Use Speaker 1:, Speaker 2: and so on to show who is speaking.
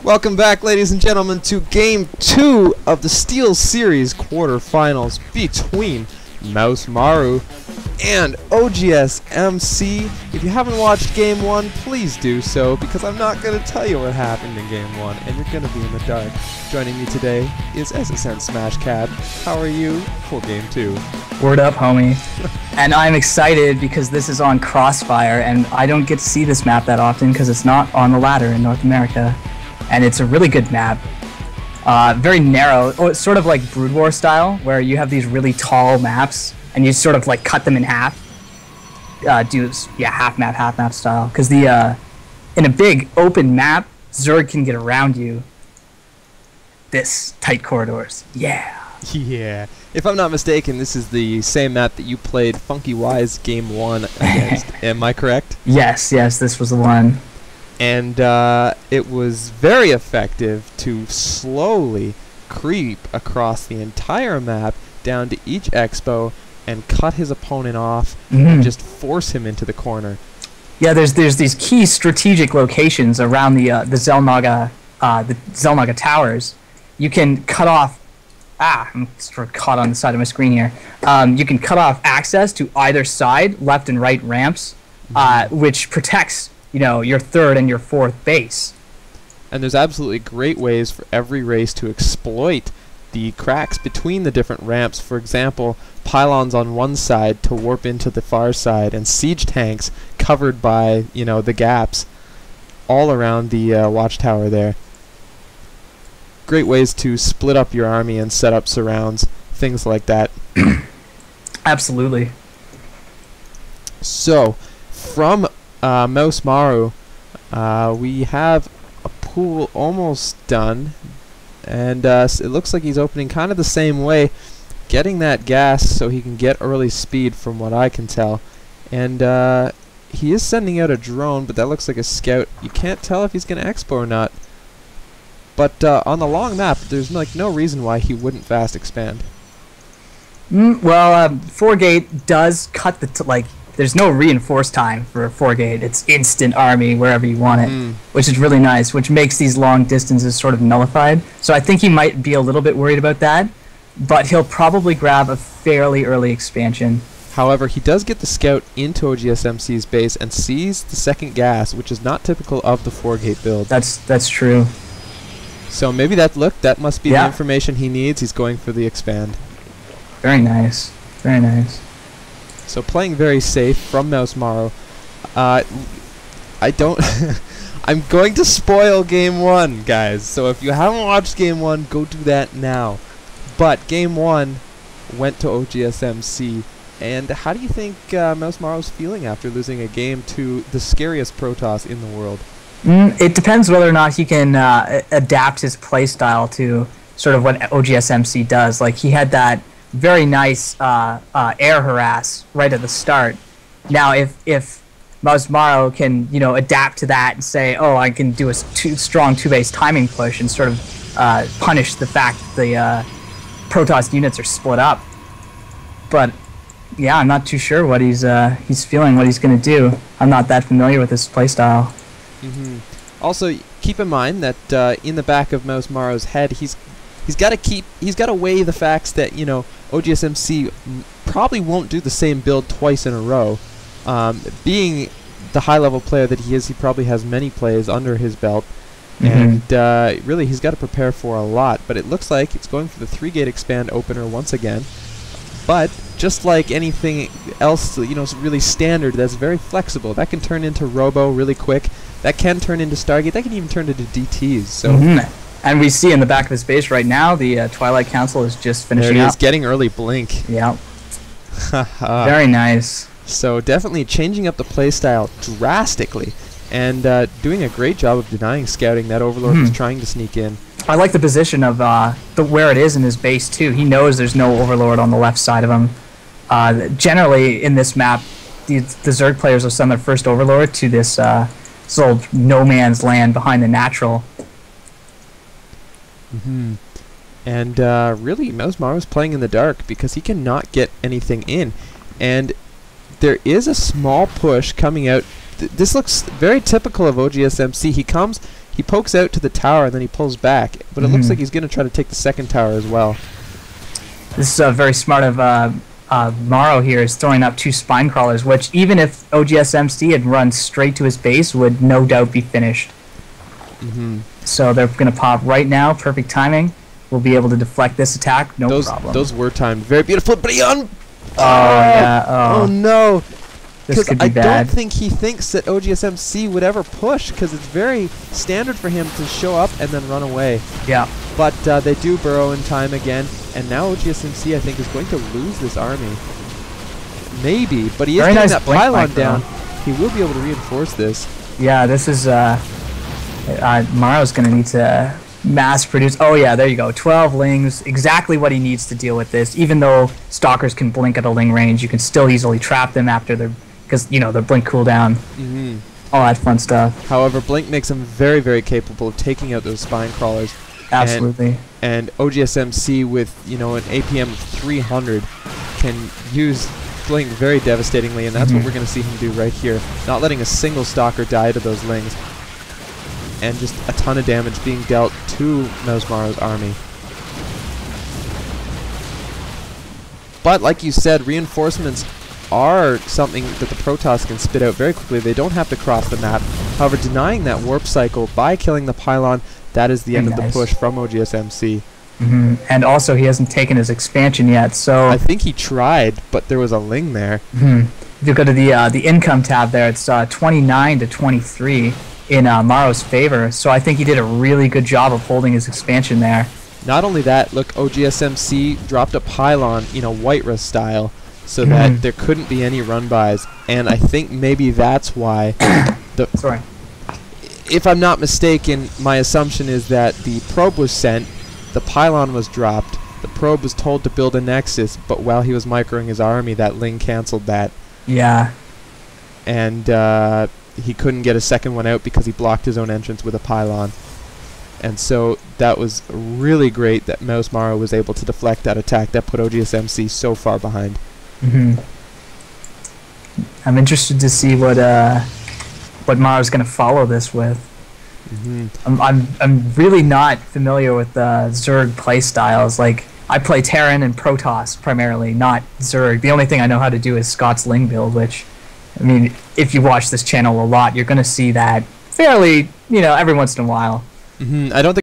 Speaker 1: Welcome back, ladies and gentlemen, to Game 2 of the Steel Series quarterfinals between Mouz Marrow and OgsMC. If you haven't watched Game 1, please do so, because I'm not going to tell you what happened in Game 1, and you're going to be in the dark. Joining me today is SSN Smashcat. How are you for Game 2?
Speaker 2: Word up, homie. And I'm excited because this is on Crossfire, and I don't get to see this map that often because it's not on the ladder in North America. And it's a really good map. Very narrow. Oh, it's sort of like Brood War style, where you have these really tall maps, and you sort of like cut them in half. Half map style. Because in a big open map, Zerg can get around you. This tight corridors. Yeah.
Speaker 1: Yeah. If I'm not mistaken, this is the same map that you played Funky Wise Game 1 against. Am I correct?
Speaker 2: Yes, this was the one.
Speaker 1: And it was very effective to slowly creep across the entire map down to each expo and cut his opponent off and just force him into the corner.
Speaker 2: Yeah, there's these key strategic locations around the Zelnaga towers. You can cut off. I'm sort of caught on the side of my screen here. You can cut off access to either side, left and right ramps, which protects your third and your fourth base.
Speaker 1: And there's absolutely great ways for every race to exploit the cracks between the different ramps. For example, pylons on one side to warp into the far side, and siege tanks covered by, the gaps all around the watchtower there. Great ways to split up your army and set up surrounds, things like that.
Speaker 2: Absolutely.
Speaker 1: So, from Mouz Marrow, we have a pool almost done, and it looks like he's opening kind of the same way, getting that gas so he can get early speed from what I can tell. And he is sending out a drone, but that looks like a scout. You can't tell if he's going to expo or not. But on the long map, there's no reason why he wouldn't fast expand.
Speaker 2: Well, 4-gate does cut the there's no reinforced time for a 4-gate. It's instant army wherever you want it, which is really nice, which makes these long distances sort of nullified. So I think he might be a little bit worried about that, but he'll probably grab a fairly early expansion.
Speaker 1: However, he does get the scout into OgsMC's base and sees the second gas, which is not typical of the 4-gate build.
Speaker 2: That's true.
Speaker 1: So maybe that must be the information he needs. He's going for the expand.
Speaker 2: Very nice. Very nice.
Speaker 1: So playing very safe from Mouz Marrow. I'm going to spoil Game 1, guys. So if you haven't watched Game 1, go do that now. But Game 1 went to OgsMC. And how do you think Mouz Marrow's feeling after losing a game to the scariest Protoss in the world?
Speaker 2: It depends whether or not he can adapt his playstyle to sort of what OgsMC does. Like, he had that very nice air harass right at the start. Now, if Mouz Marrow can, adapt to that and say, oh, I can do a strong two-base timing push and sort of punish the fact that the Protoss units are split up. But yeah, I'm not too sure what he's feeling, what he's going to do. I'm not that familiar with his playstyle.
Speaker 1: Also, keep in mind that in the back of Mouz Marrow's head, he's got to weigh the facts that OgsMC probably won't do the same build twice in a row. Being the high-level player that he is, he probably has many plays under his belt, and really he's got to prepare for a lot. But it looks like it's going for the 3-gate expand opener once again. But just like anything else, really standard, that's very flexible. That can turn into Robo really quick. That can turn into Stargate. That can even turn into DTs. So.
Speaker 2: And we see in the back of his base right now, the Twilight Council is just finishing up.
Speaker 1: There it is, getting early blink.
Speaker 2: Yeah. Very nice.
Speaker 1: So definitely changing up the playstyle drastically, and doing a great job of denying scouting that Overlord was trying to sneak in.
Speaker 2: I like the position of where it is in his base too. He knows there's no Overlord on the left side of him. Generally in this map, the Zerg players will send their first Overlord to this old no man's land behind the natural.
Speaker 1: And really, Mouz Marrow is playing in the dark because he cannot get anything in. And there is a small push coming out. This looks very typical of OgsMC. he pokes out to the tower and then he pulls back. But it looks like he's going to try to take the second tower as well.
Speaker 2: This is very smart of Marrow here, is throwing up 2 spine crawlers, which even if OgsMC had run straight to his base, would no doubt be finished. So they're going to pop right now. Perfect timing. We'll be able to deflect this attack. No problem.
Speaker 1: Those were timed very beautiful. But he
Speaker 2: Oh, yeah.
Speaker 1: Oh, no.
Speaker 2: This could be
Speaker 1: I
Speaker 2: bad.
Speaker 1: don't think he thinks that OgsMC would ever push, because it's very standard for him to show up and then run away.
Speaker 2: Yeah.
Speaker 1: But they do burrow in time again, and now OgsMC, I think, is going to lose this army. Maybe, but he is getting that pylon down. He will be able to reinforce this.
Speaker 2: Yeah, this is... Marrow's going to need to mass produce... Oh, yeah, there you go. 12 lings, exactly what he needs to deal with this. Even though stalkers can blink at a ling range, you can still easily trap them after their... Because, you know, their blink cooldown. All that fun stuff.
Speaker 1: However, blink makes him very, very capable of taking out those spine crawlers.
Speaker 2: Absolutely.
Speaker 1: And OgsMC with, you know, an APM of 300 can use blink very devastatingly, and that's what we're going to see him do right here. Not letting a single stalker die to those lings. And just a ton of damage being dealt to Mouz Marrow's army. But like you said, reinforcements are something that the Protoss can spit out very quickly. They don't have to cross the map. However, denying that warp cycle by killing the pylon, that is the end of the push from OgsMC.
Speaker 2: And also, he hasn't taken his expansion yet, so...
Speaker 1: I think he tried, but there was a ling there.
Speaker 2: If you go to the income tab there, it's 29 to 23 in Marrow's favor, so I think he did a really good job of holding his expansion there.
Speaker 1: Not only that, look, OgsMC dropped a pylon, you know, Whiterus style, so that there couldn't be any run-bys, and I think maybe that's why
Speaker 2: Sorry.
Speaker 1: If I'm not mistaken, my assumption is that the probe was sent, the pylon was dropped, the probe was told to build a nexus, but while he was microing his army, that ling cancelled that.
Speaker 2: Yeah.
Speaker 1: And he couldn't get a second one out because he blocked his own entrance with a pylon. And so that was really great that Mouz Marrow was able to deflect that attack that put OgsMC so far behind.
Speaker 2: I'm interested to see what Marrow's going to follow this with. I'm really not familiar with Zerg playstyles. Like, I play Terran and Protoss primarily, not Zerg. The only thing I know how to do is Scott's Ling build, which, I mean, if you watch this channel a lot, you're going to see that fairly, you know, every once in a while.
Speaker 1: I don't think